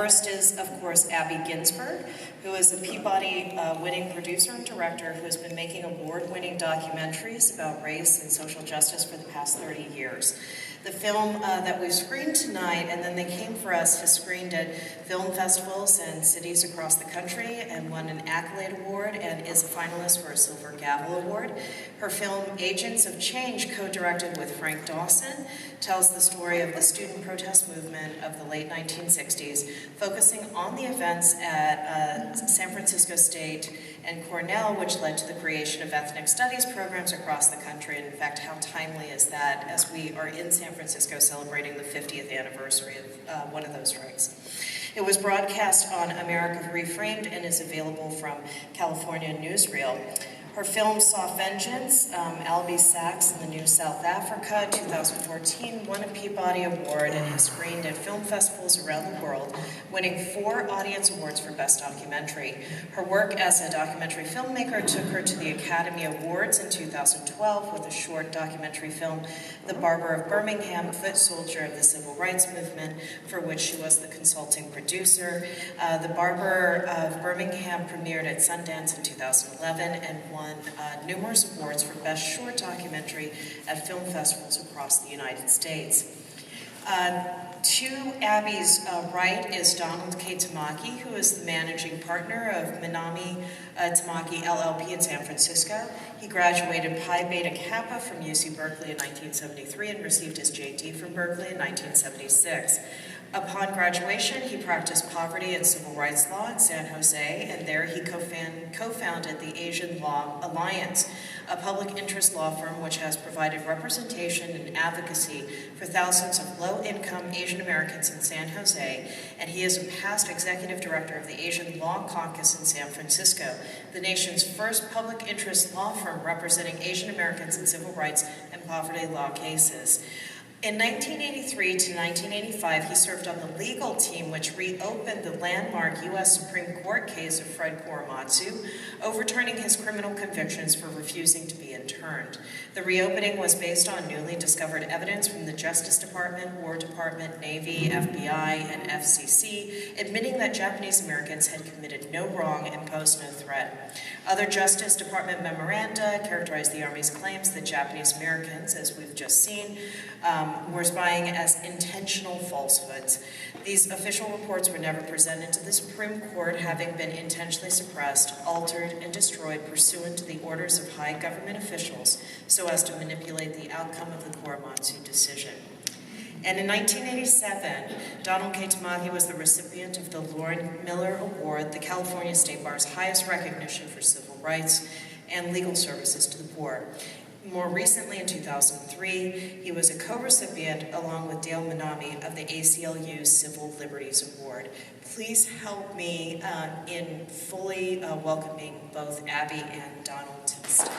First is, of course, Abby Ginsberg, who is a Peabody-winning producer and director who has been making award-winning documentaries about race and social justice for the past 30 years. The film that we've screened tonight, and then they came for us, has screened at film festivals and cities across the country and won an Accolade Award and is a finalist for a Silver Gavel Award. Her film, Agents of Change, co-directed with Frank Dawson, tells the story of the student protest movement of the late 1960s, focusing on the events at San Francisco State and Cornell, which led to the creation of ethnic studies programs across the country. And in fact, how timely is that as we are in San Francisco celebrating the 50th anniversary of one of those strikes. It was broadcast on America Reframed and is available from California Newsreel. Her film Soft Vengeance, Albie Sachs in the New South Africa, 2014, won a Peabody Award and has screened at film festivals around the world, winning 4 audience awards for Best Documentary. Her work as a documentary filmmaker took her to the Academy Awards in 2012 with a short documentary film, The Barber of Birmingham, foot soldier of the Civil Rights Movement, for which she was the consulting producer. The Barber of Birmingham premiered at Sundance in 2011 and won numerous awards for Best Short Documentary at film festivals across the United States. To Abby's right is Donald K. Tamaki, who is the managing partner of Minami Tamaki LLP in San Francisco. He graduated Pi Beta Kappa from UC Berkeley in 1973 and received his JD from Berkeley in 1976. Upon graduation, he practiced poverty and civil rights law in San Jose, and there he co-founded the Asian Law Alliance, a public interest law firm which has provided representation and advocacy for thousands of low-income Asian Americans in San Jose, and he is a past executive director of the Asian Law Caucus in San Francisco, the nation's first public interest law firm representing Asian Americans in civil rights and poverty law cases. In 1983 to 1985, he served on the legal team which reopened the landmark U.S. Supreme Court case of Fred Korematsu, overturning his criminal convictions for refusing to be interned. The reopening was based on newly discovered evidence from the Justice Department, War Department, Navy, FBI, and FCC, admitting that Japanese Americans had committed no wrong and posed no threat. Other Justice Department memoranda characterized the Army's claims that Japanese Americans, as we've just seen, were spying as intentional falsehoods. These official reports were never presented to the Supreme Court, having been intentionally suppressed, altered, and destroyed pursuant to the orders of high government officials so as to manipulate the outcome of the Korematsu decision. And in 1987, Donald K. Tamaki was the recipient of the Loren Miller Award, the California State Bar's highest recognition for civil rights and legal services to the poor. More recently, in 2003, he was a co-recipient, along with Dale Minami, of the ACLU Civil Liberties Award. Please help me in fully welcoming both Abby and Donald to the stage.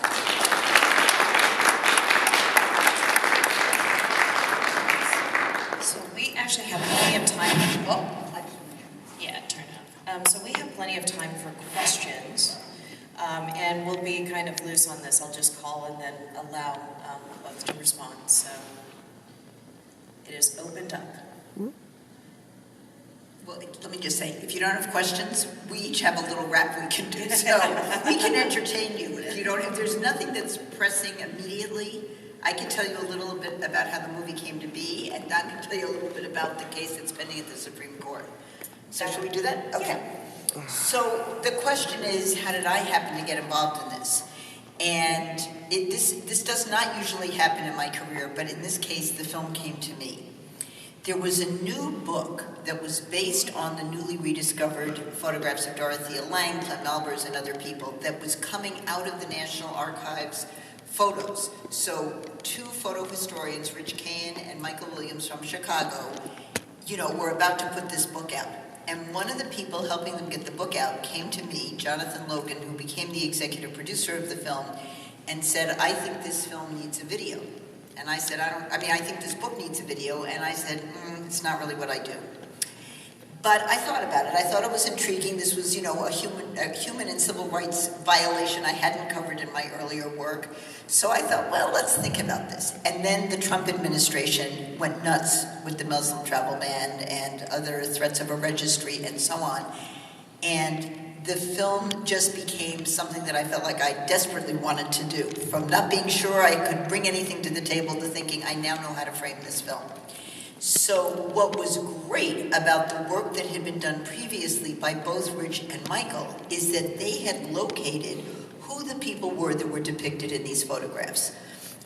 So we actually have plenty of time. So we have plenty of time for questions. And we'll be kind of loose on this. I'll just call and then allow both to respond. So it is opened up. Well, let me just say, if you don't have questions, we each have a little rap we can do. So we can entertain you. If there's nothing that's pressing immediately, I can tell you a little bit about how the movie came to be, and Don can tell you a little bit about the case that's pending at the Supreme Court. So should we do that? Okay. Yeah. So the question is, how did I happen to get involved in this? And this does not usually happen in my career, but in this case, the film came to me. There was a new book that was based on the newly rediscovered photographs of Dorothea Lange, Clem Albers, and other people that was coming out of the National Archives photos. So 2 photo historians, Rich Cahan and Michael Williams from Chicago, were about to put this book out. And one of the people helping them get the book out came to me, Jonathan Logan, who became the executive producer of the film, and said, I think this film needs a video. And I said, I think this book needs a video. And I said, it's not really what I do. But I thought about it. I thought it was intriguing. This was, you know, a human and civil rights violation I hadn't covered in my earlier work. So I thought, well, let's think about this. And then the Trump administration went nuts with the Muslim travel ban and other threats of a registry and so on. And the film just became something that I felt like I desperately wanted to do. From not being sure I could bring anything to the table to thinking I now know how to frame this film. So what was great about the work that had been done previously by both Rich and Michael is that they had located who the people were that were depicted in these photographs.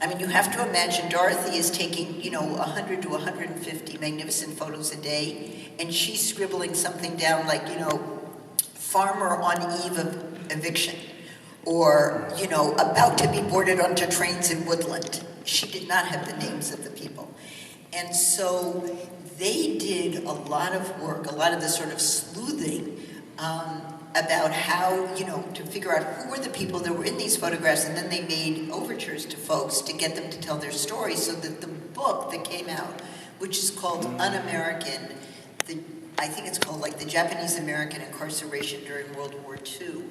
I mean, you have to imagine Dorothy is taking, you know, 100 to 150 magnificent photos a day, and she's scribbling something down like, you know, farmer on eve of eviction, or, you know, about to be boarded onto trains in Woodland. She did not have the names of the people. And so they did a lot of work, a lot of the sort of sleuthing about how, you know, to figure out who were the people that were in these photographs, and then they made overtures to folks to get them to tell their stories, so that the book that came out, which is called Un-American, I think it's called like the Japanese American Incarceration During World War II,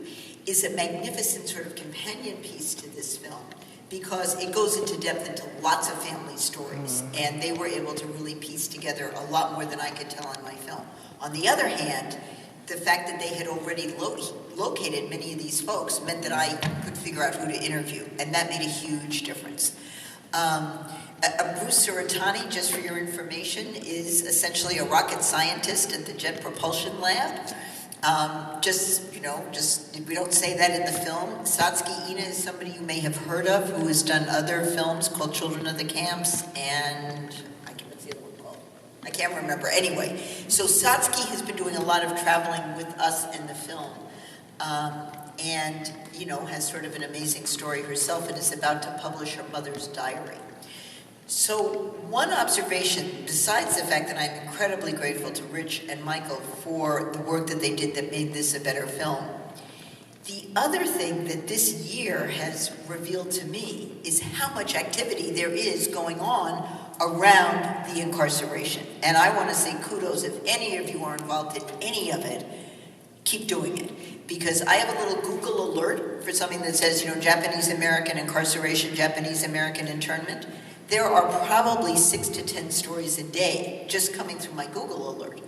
is a magnificent sort of companion piece to this film, because it goes into depth into lots of family stories, and they were able to really piece together a lot more than I could tell in my film. On the other hand, the fact that they had already located many of these folks meant that I could figure out who to interview, and that made a huge difference. Bruce Suratani, just for your information, is essentially a rocket scientist at the Jet Propulsion Lab. We don't say that in the film. Satsuki Ina is somebody you may have heard of who has done other films called Children of the Camps, and what's the other one called? I can't remember. Anyway, so Satsuki has been doing a lot of traveling with us in the film, and, you know, has sort of an amazing story herself and is about to publish her mother's diary. So one observation, besides the fact that I'm incredibly grateful to Rich and Michael for the work that they did that made this a better film, the other thing that this year has revealed to me is how much activity there is going on around the incarceration. And I want to say kudos, if any of you are involved in any of it, keep doing it. Because I have a little Google alert for something that says, you know, Japanese American incarceration, Japanese American internment. There are probably 6 to 10 stories a day just coming through my Google alert.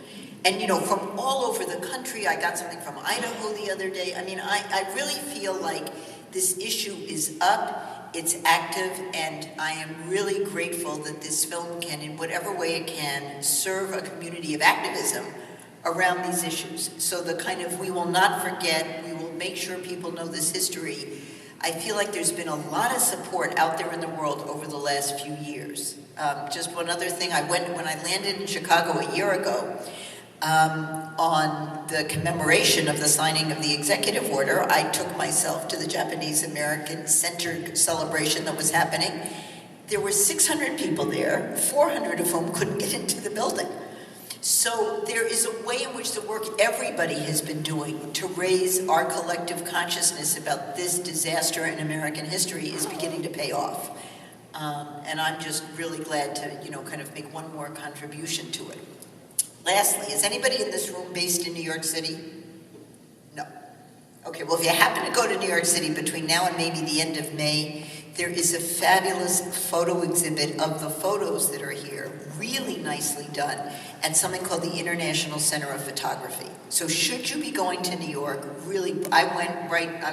And, you know, from all over the country. I got something from Idaho the other day. I mean, I really feel like this issue is up, it's active, and I am really grateful that this film can, in whatever way it can, serve a community of activism around these issues. So the kind of, we will not forget, we will make sure people know this history. I feel like there's been a lot of support out there in the world over the last few years. Just one other thing, when I landed in Chicago a year ago, on the commemoration of the signing of the executive order, I took myself to the Japanese American Center celebration that was happening. There were 600 people there, 400 of whom couldn't get into the building. So there is a way in which the work everybody has been doing to raise our collective consciousness about this disaster in American history is beginning to pay off. And I'm just really glad to, you know, kind of make one more contribution to it. Lastly, is anybody in this room based in New York City? No. Okay, well, if you happen to go to New York City between now and maybe the end of May, there is a fabulous photo exhibit of the photos that are here, really nicely done, at something called the International Center of Photography. So should you be going to New York, really, I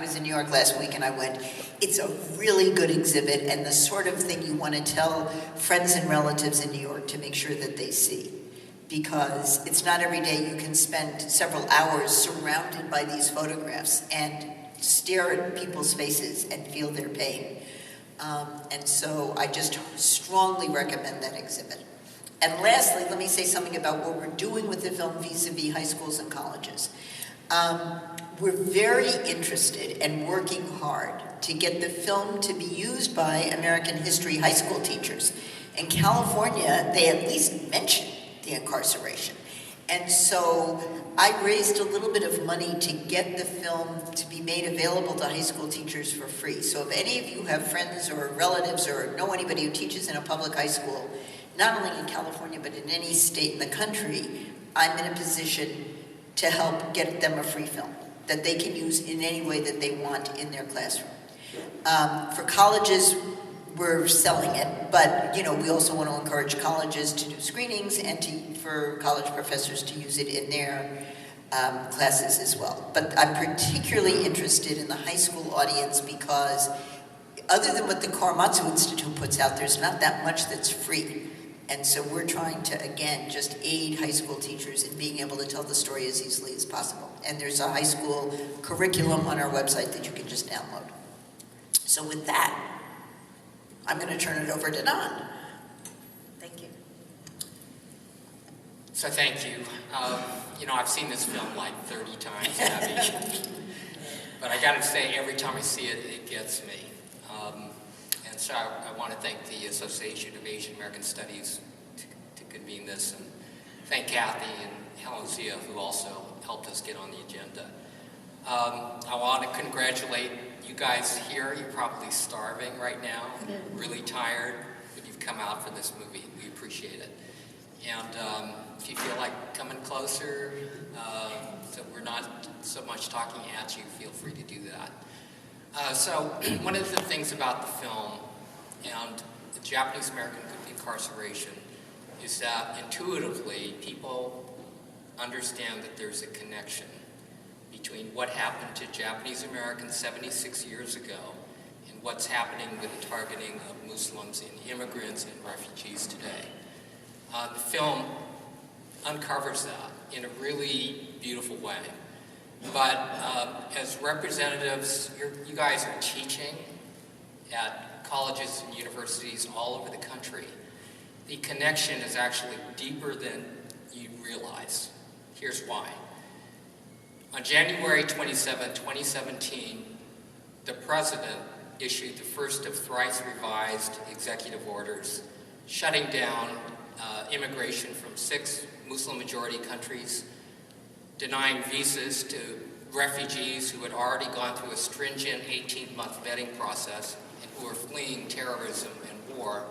was in New York last week and I went, it's a really good exhibit and the sort of thing you want to tell friends and relatives in New York to make sure that they see. Because it's not every day you can spend several hours surrounded by these photographs and stare at people's faces and feel their pain. And so I just strongly recommend that exhibit. And lastly, let me say something about what we're doing with the film vis-a-vis high schools and colleges. We're very interested and working hard to get the film to be used by American history high school teachers. In California, they at least mention the incarceration. And so I raised a little bit of money to get the film to be made available to high school teachers for free. So if any of you have friends or relatives or know anybody who teaches in a public high school, not only in California but in any state in the country, I'm in a position to help get them a free film that they can use in any way that they want in their classroom. For colleges, we're selling it, but we also want to encourage colleges to do screenings and for college professors to use it in their classes as well. But I'm particularly interested in the high school audience because other than what the Korematsu Institute puts out, there's not that much that's free. And so we're trying to, again, just aid high school teachers in being able to tell the story as easily as possible. And there's a high school curriculum on our website that you can just download. So with that, I'm going to turn it over to Don. Thank you. So thank you. I've seen this film like 30 times, Abby. But I got to say, every time I see it, it gets me. And so I want to thank the Association of Asian American Studies to convene this, and thank Kathy and Helen Zia, who also helped us get on the agenda. I want to congratulate you guys here. You're probably starving right now, really tired, but you've come out for this movie. We appreciate it. And if you feel like coming closer, so we're not so much talking at you, feel free to do that. So one of the things about the film and the Japanese American incarceration is that intuitively people understand that there's a connection between what happened to Japanese Americans 76 years ago and what's happening with the targeting of Muslims and immigrants and refugees today. The film uncovers that in a really beautiful way. But as representatives, you guys are teaching at colleges and universities all over the country. The connection is actually deeper than you realize. Here's why. On January 27, 2017, the President issued the first of thrice revised executive orders shutting down immigration from 6 Muslim-majority countries, denying visas to refugees who had already gone through a stringent 18-month vetting process and who were fleeing terrorism and war,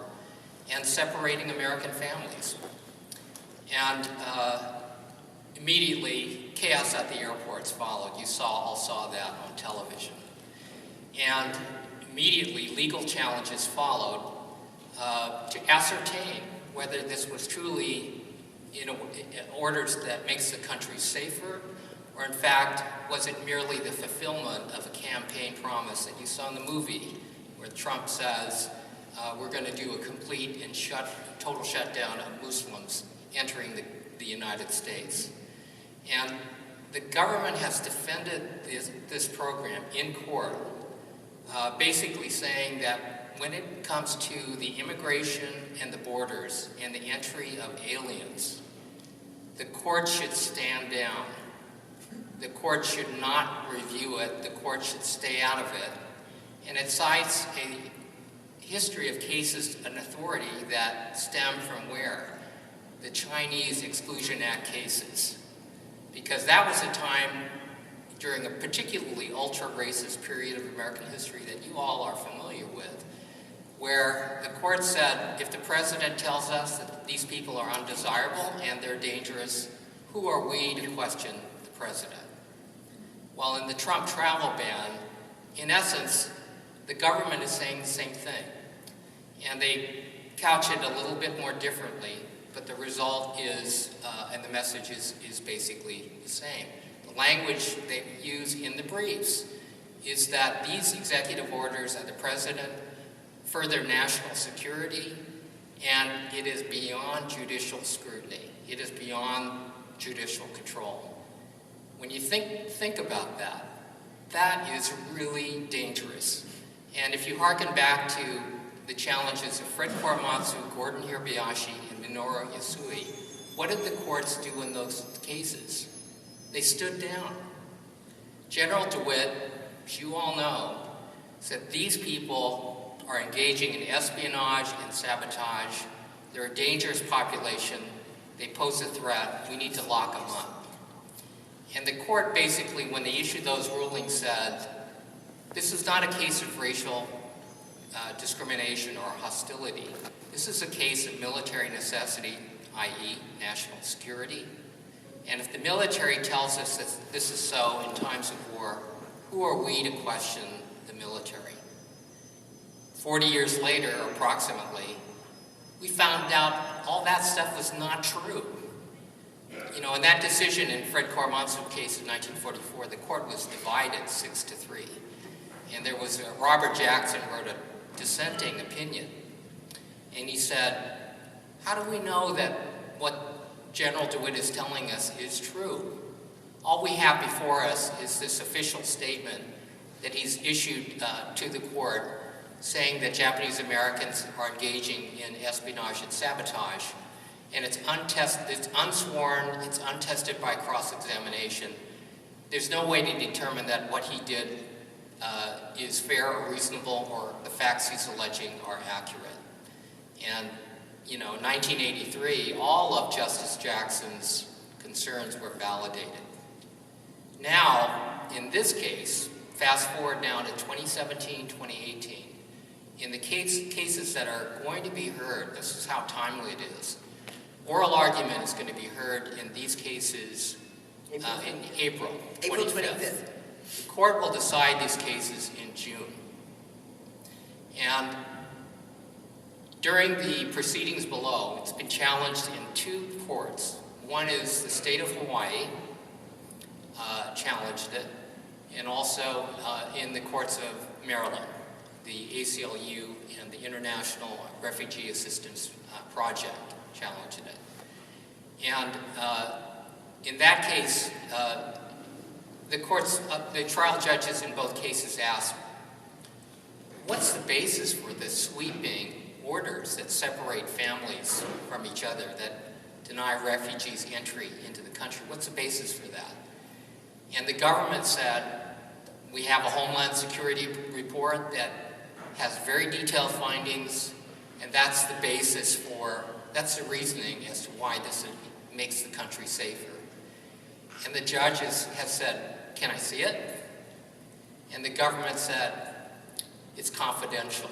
and separating American families. And immediately, chaos at the airports followed. You all saw that on television. And immediately, legal challenges followed to ascertain whether this was truly orders that makes the country safer, or in fact, was it merely the fulfillment of a campaign promise that you saw in the movie, where Trump says, we're going to do a complete and total shutdown of Muslims entering the United States. And the government has defended this program in court, basically saying that when it comes to the immigration and the borders and the entry of aliens, the court should stand down. The court should not review it. The court should stay out of it. And it cites a history of cases and authority that stem from where? The Chinese Exclusion Act cases. Because that was a time during a particularly ultra-racist period of American history that you all are familiar with, where the court said, if the president tells us that these people are undesirable and they're dangerous, who are we to question the president? Well, in the Trump travel ban, in essence, the government is saying the same thing. And they couch it a little bit more differently, but the result is, and the message is basically the same. The language they use in the briefs is that these executive orders of the president further national security, and it is beyond judicial scrutiny. It is beyond judicial control. When you think about that, that is really dangerous. And if you hearken back to the challenges of Fred Korematsu, Gordon Hirabayashi, and Minoru Yasui, what did the courts do in those cases? They stood down. General DeWitt, as you all know, said these people are engaging in espionage and sabotage. They're a dangerous population. They pose a threat. We need to lock them up. And the court basically, when they issued those rulings, said, this is not a case of racial discrimination or hostility. This is a case of military necessity, i.e. national security. And if the military tells us that this is so in times of war, who are we to question the military? 40 years later, approximately, we found out all that stuff was not true. You know, in that decision in Fred Korematsu's case in 1944, the court was divided 6-3. And there was Robert Jackson wrote a dissenting opinion. And he said, how do we know that what General DeWitt is telling us is true? All we have before us is this official statement that he's issued to the court saying that Japanese Americans are engaging in espionage and sabotage. And it's untested, it's unsworn, it's untested by cross-examination. There's no way to determine that what he did is fair or reasonable, or the facts he's alleging are accurate. And, you know, in 1983, all of Justice Jackson's concerns were validated. Now, in this case, fast forward now to 2017, 2018, in the cases that are going to be heard, this is how timely it is, oral argument is going to be heard in these cases in April 25th. The court will decide these cases in June. And during the proceedings below, it's been challenged in 2 courts. One is the state of Hawaii challenged it, and also in the courts of Maryland, the ACLU and the International Refugee Assistance Project challenged it. And in that case, the trial judges in both cases asked, what's the basis for the sweeping orders that separate families from each other, that deny refugees entry into the country? What's the basis for that? And the government said, we have a Homeland Security report that has very detailed findings, and that's the basis for, that's the reasoning as to why this makes the country safer. And the judges have said, can I see it? And the government said, it's confidential.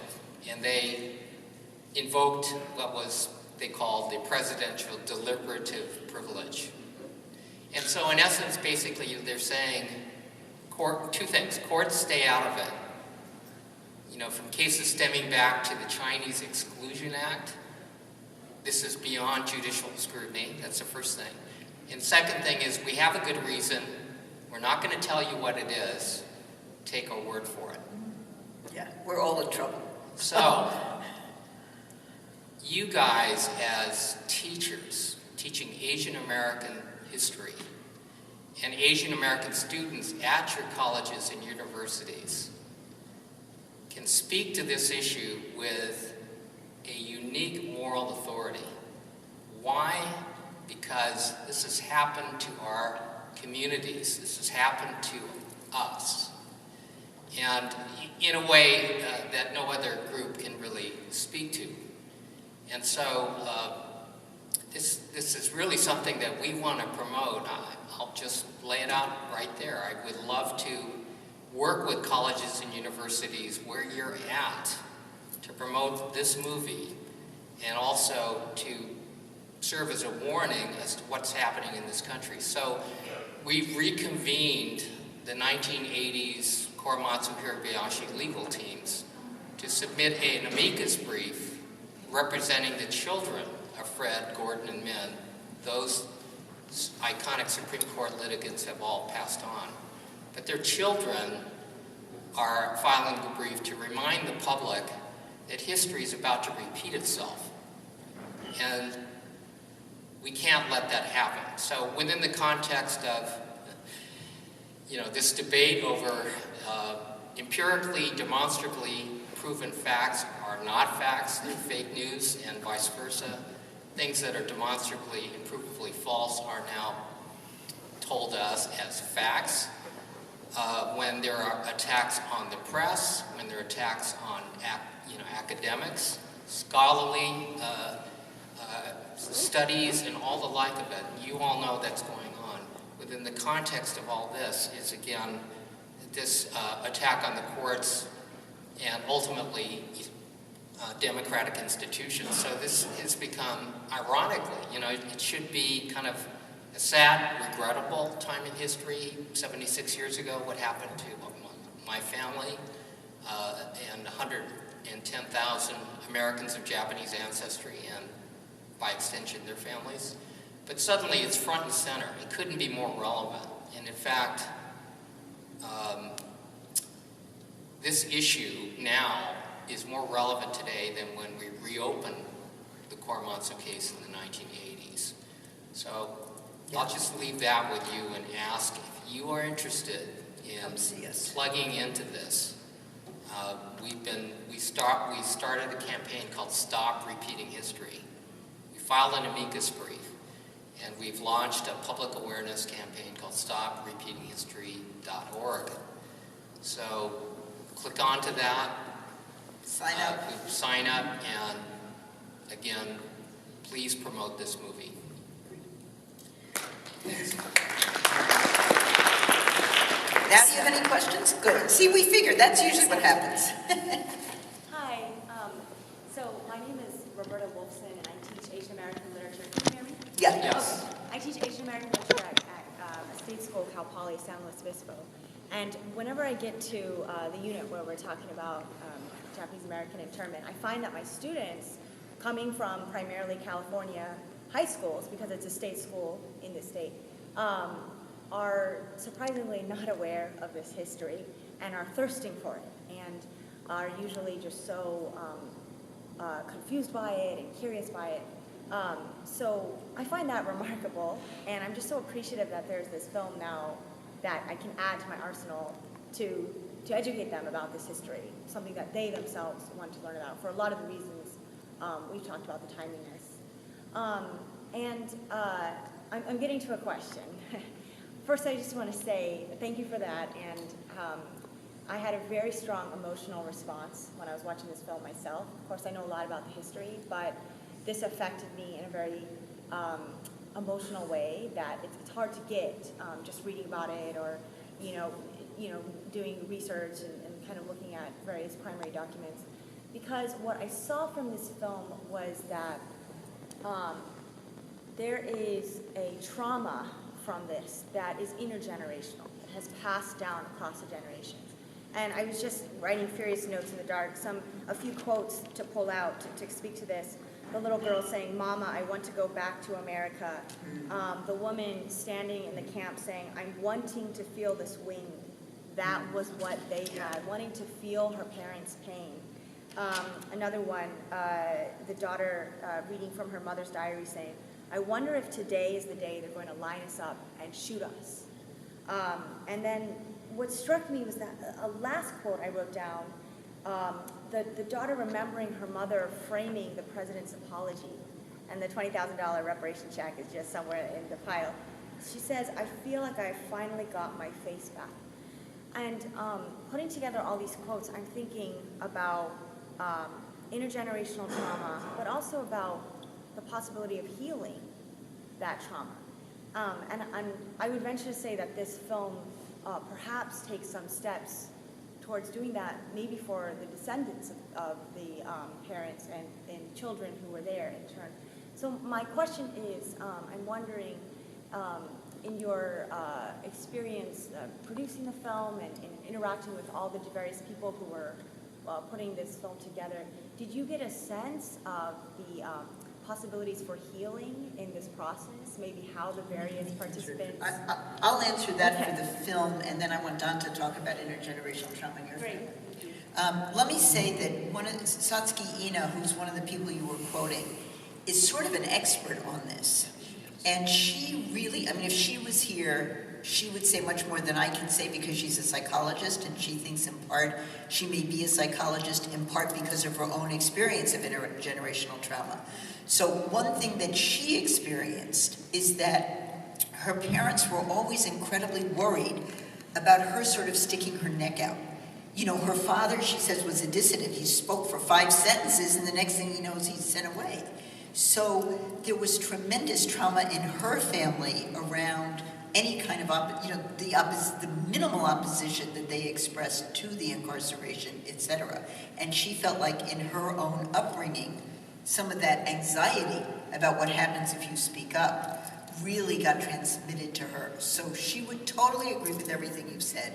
And they invoked what they called the presidential deliberative privilege. And so in essence, basically, they're saying, 2 things. Courts stay out of it. You know, from cases stemming back to the Chinese Exclusion Act, this is beyond judicial scrutiny. That's the first thing. And second thing is, we have a good reason. We're not going to tell you what it is. Take our word for it. Yeah, we're all in trouble. So, you guys as teachers, teaching Asian American history, and Asian American students at your colleges and universities can speak to this issue with a unique moral authority. Why? Because this has happened to our communities. This has happened to us. And in a way that no other group can really speak to. And so this is really something that we want to promote. I'll just lay it out right there. I would love to work with colleges and universities where you're at to promote this movie, and also to serve as a warning as to what's happening in this country. So we've reconvened the 1980s Korematsu-Hirabayashi legal teams to submit an amicus brief representing the children of Fred, Gordon, and Min. Those iconic Supreme Court litigants have all passed on. But their children are filing the brief to remind the public that history is about to repeat itself. And we can't let that happen. So within the context of, this debate over empirically, demonstrably proven facts are not facts, they're fake news, and vice versa. Things that are demonstrably and provably false are now told to us as facts. When there are attacks on the press, when there are attacks on academics, scholarly studies, and all the like of it, you all know that's going on. Within the context of all this is, again, this attack on the courts and ultimately democratic institutions. So this has become, ironically, it should be kind of A sad, regrettable time in history. 76 years ago, what happened to my family and 110,000 Americans of Japanese ancestry, and by extension their families. But suddenly it's front and center. It couldn't be more relevant. And in fact, this issue now is more relevant today than when we reopened the Korematsu case in the 1980s. So I'll just leave that with you and ask if you are interested in plugging into this. We started a campaign called Stop Repeating History. We filed an amicus brief, and we've launched a public awareness campaign called StopRepeatingHistory.org. So click onto that. Sign up. Sign up, and again, please promote this movie. Now, do you have any questions? Good. See, we figured that's usually what happens. Hi. So my name is Roberta Wolfson, and I teach Asian American literature. Can you hear me? Yeah. Yes. Okay. I teach Asian American literature at a state school, Cal Poly, San Luis Obispo. And whenever I get to the unit where we're talking about Japanese American internment, I find that my students, coming from primarily California high schools, because it's a state school in the state, are surprisingly not aware of this history and are thirsting for it, and are usually just so confused by it and curious by it. So I find that remarkable, and I'm just so appreciative that there's this film now that I can add to my arsenal to educate them about this history, something that they themselves want to learn about for a lot of the reasons we've talked about, the timeliness. I'm getting to a question. First, I just want to say thank you for that, and I had a very strong emotional response when I was watching this film myself. Of course, I know a lot about the history, but this affected me in a very emotional way that it's hard to get just reading about it, or doing research and kind of looking at various primary documents. Because what I saw from this film was that there is a trauma from this that is intergenerational. It has passed down across the generations. And I was just writing furious notes in the dark, a few quotes to pull out to speak to this. The little girl saying, "Mama, I want to go back to America." The woman standing in the camp saying, "I'm wanting to feel this wind." That was what they had, wanting to feel her parents' pain. Another one, the daughter reading from her mother's diary saying, "I wonder if today is the day they're going to line us up and shoot us." And then what struck me was that a last quote I wrote down, the daughter remembering her mother framing the president's apology, and the $20,000 reparation check is just somewhere in the pile. She says, "I feel like I finally got my face back." And putting together all these quotes, I'm thinking about intergenerational trauma, but also about the possibility of healing that trauma. And I would venture to say that this film perhaps takes some steps towards doing that, maybe for the descendants of the parents and children who were there in turn. So my question is, I'm wondering, in your experience producing the film and interacting with all the various people who were putting this film together, did you get a sense of the possibilities for healing in this process? Maybe how the various participants... I'll answer that for the film, and then I want Don to talk about intergenerational trauma here. Great. Let me say that Satsuki Ina, who's one of the people you were quoting, is sort of an expert on this. And she really, if she was here, she would say much more than I can say, because she's a psychologist, and she thinks in part she may be a psychologist in part because of her own experience of intergenerational trauma. So one thing that she experienced is that her parents were always incredibly worried about her sort of sticking her neck out. Her father, she says, was a dissident. He spoke for 5 sentences, and the next thing he knows, he's sent away. So there was tremendous trauma in her family around any kind of, the minimal opposition that they expressed to the incarceration, etc. And she felt like in her own upbringing, some of that anxiety about what happens if you speak up really got transmitted to her. So she would totally agree with everything you've said.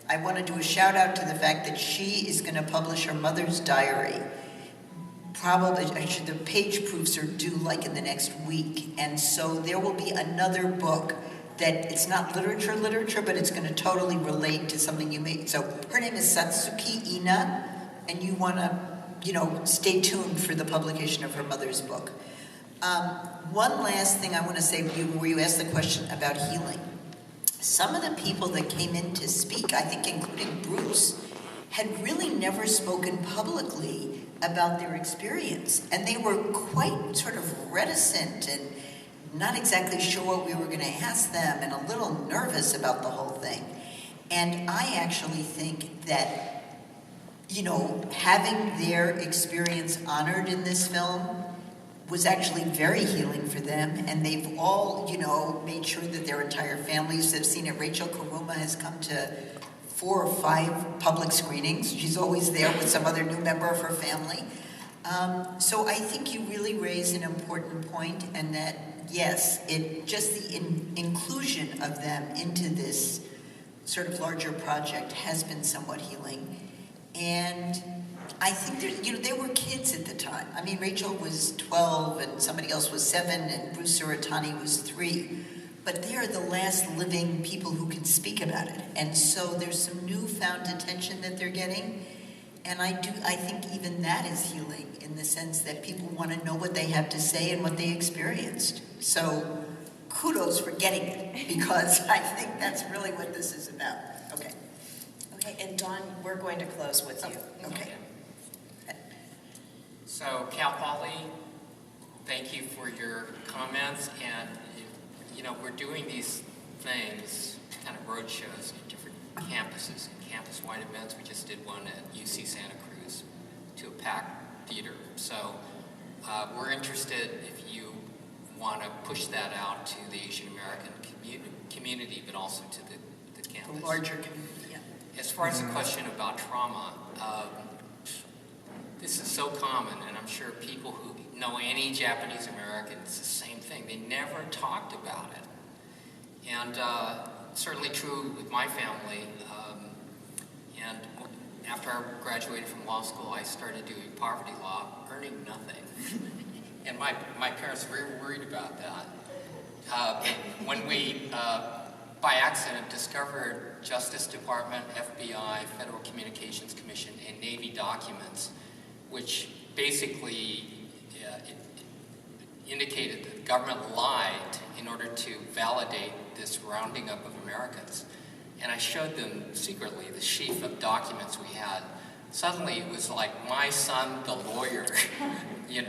I want to do a shout out to the fact that she is going to publish her mother's diary. Probably, actually, the page proofs are due like in the next week. And so there will be another book that it's not literature, but it's going to totally relate to something you made. So her name is Satsuki Ina, and you want to, stay tuned for the publication of her mother's book. One last thing I want to say where you asked the question about healing. Some of the people that came in to speak, I think including Bruce, had really never spoken publicly about their experience. And they were quite sort of reticent and not exactly sure what we were going to ask them and a little nervous about the whole thing. And I actually think that, having their experience honored in this film was actually very healing for them, and they've all, made sure that their entire families have seen it. Rachel Karuma has come to 4 or 5 public screenings. She's always there with some other new member of her family. So I think you really raise an important point, and that, yes, just the inclusion of them into this sort of larger project has been somewhat healing. And I think they were kids at the time. I mean, Rachel was 12 and somebody else was 7 and Bruce Suratani was 3. But they are the last living people who can speak about it. And so there's some newfound attention that they're getting. And I think even that is healing in the sense that people want to know what they have to say and what they experienced. So kudos for getting it, because I think that's really what this is about. Okay. Okay, and Dawn, we're going to close with you. Okay. So, Cal Poly, thank you for your comments. And, we're doing these things, kind of road shows at different campuses and campus-wide events. We just did one at UC Santa Cruz to a packed theater. So, we're interested if you want to push that out to the Asian American community, but also to the campus. The larger community, yeah. As far as the question about trauma, this is so common, and I'm sure people who know any Japanese American, it's the same thing. They never talked about it. And certainly true with my family. And after I graduated from law school, I started doing poverty law, earning nothing. And my parents were very worried about that. When we, by accident, discovered Justice Department, FBI, Federal Communications Commission, and Navy documents, which basically indicated that the government lied in order to validate this rounding up of Americans. And I showed them secretly the sheaf of documents we had. Suddenly it was like my son, the lawyer, and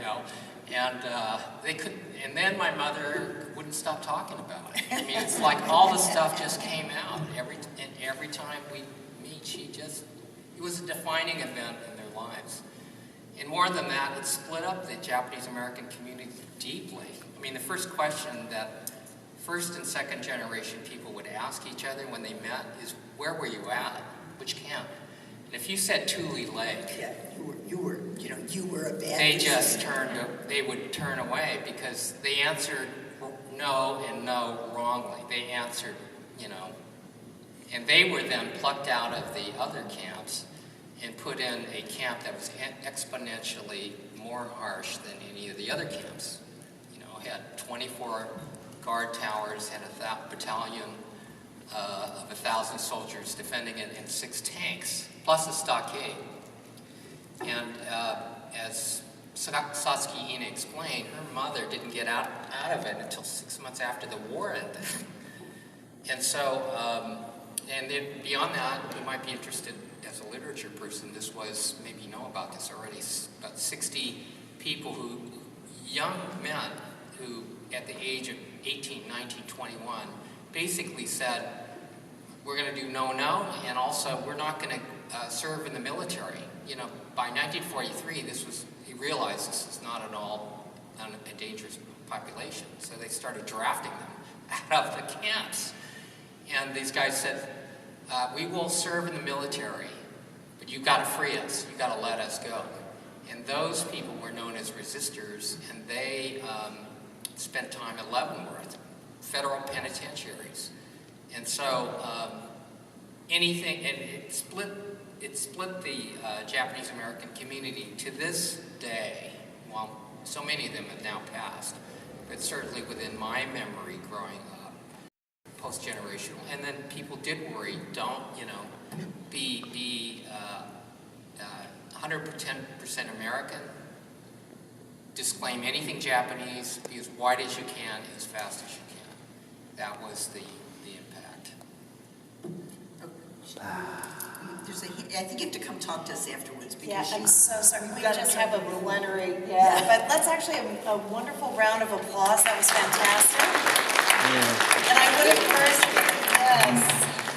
they couldn't. And then my mother wouldn't stop talking about it. I mean, it's like all the stuff just came out. Every time we meet, it was a defining event in their lives. And more than that, it split up the Japanese American community deeply. I mean, the first question that first and second generation people would ask each other when they met is, where were you at? Which camp? And if you said Tule Lake, yeah, you were a bad. They would turn away because they answered no and no wrongly. They answered, and they were then plucked out of the other camps and put in a camp that was exponentially more harsh than any of the other camps. Had 24 guard towers, had a battalion of 1,000 soldiers defending it, and 6 tanks, plus a stockade. And as Satsuki Ina explained, her mother didn't get out of it until 6 months after the war ended. And so, and then beyond that, you might be interested as a literature person, this was, maybe you know about this already, about 60 people young men who at the age of 18, 19, 21, basically said, we're going to do no, and also we're not going to serve in the military. By 1943, he realized this is not at all a dangerous population. So they started drafting them out of the camps. And these guys said, we will serve in the military, but you've got to free us. You've got to let us go. And those people were known as resistors, and they spent time at Leavenworth federal penitentiaries. And so anything, and it split the Japanese American community to this day. Well, so many of them have now passed, but certainly within my memory growing up, post-generational. And then people did worry, don't, be 110% American, disclaim anything Japanese, be as wide as you can, as fast as you can. That was the impact. I think you have to come talk to us afterwards. Yeah, Because I'm so sorry. We gotta just try have to a plenary. Yeah, but let's actually have a wonderful round of applause. That was fantastic. Yeah. And I would encourage, yes.